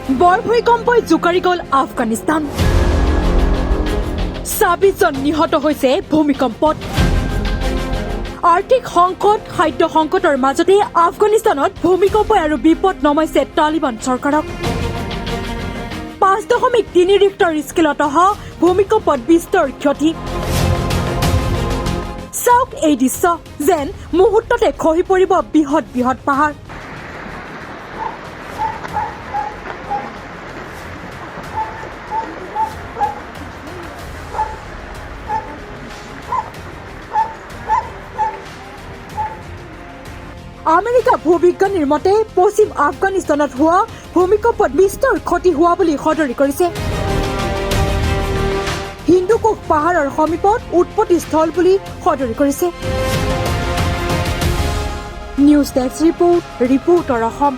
বৰ ভূমিকম্পই জোকাৰি গ'ল আফগানিস্তান ২৬ জন নিহত হৈছে ভূমিকম্পত আৰ্থিক সংকট খাদ্য সংকটৰ মাজতে আফগানিস্তানত ভূমিকম্প আৰু বিপদ নমাইছে তালিবান চৰকাৰক ৫.৩ ৰিক্টাৰ স্কেলত অহা ভূমিকম্পত বিস্তৰ ক্ষতি চাওক এই দৃশ্য যেন মুহূৰ্ততে খহি পৰিব বৃহৎ বৃহৎ পাহাৰ আমেৰিকা ভূবিজ্ঞানীৰ মতে পশ্চিম আফগানিস্তানত হোৱা ভূমিকম্পত বিস্তৰ ক্ষতি হোৱা বুলি সদৰি কৰিছে হিন্দুকুশ পাহাৰৰ সমীপত উৎপত্তি স্থল বুলি সদৰি কৰিছে নিউজ ডেস্ক ৰিপৰ্টাৰ অসম